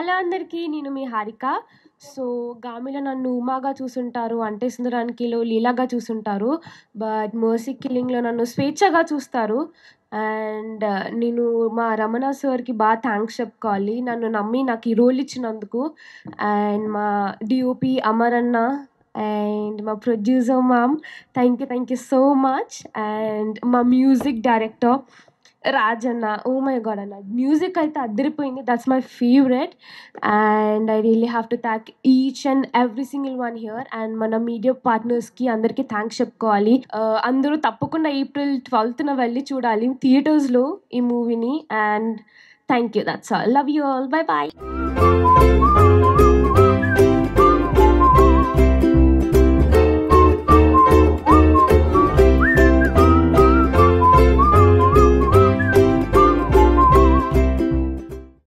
Hello అందరికీ. నేను మీ Harika. So, 'గామిలో' నన్ను ఉమాగా చూసుంటారు. 'అంటే సుందరానికిలో' లీలాగా చూసుంటారు. బట్ 'మర్సీ కిల్లింగ్'లో నన్ను స్వేచ్ఛగా చూస్తారు. అండ్ నేను మా రమణ సార్‌కి థాంక్స్ చెప్పుకోవాలి. నన్ను నమ్మి నాకు ఈ రోల్ ఇచ్చినందుకు. అండ్ మా డీఓపీ అమర్ అన్న అండ్ మా producer ma'am thank you so much. And మా music director Rajanna. Oh my God అన్న! మ్యూజిక్ అయితే అదిరిపోయింది. That's my favourite. And I really have to thank each and every single one here. And మన media పార్ట్నర్స్‌కి అందరికీ thanks చెప్పుకోవాలి. అందరూ తప్పకుండా ఏప్రిల్ 12న వెళ్ళి చూడాలి థియేటర్స్‌లో ఈ మూవీని. And thank you. That's all. Love you all. By by.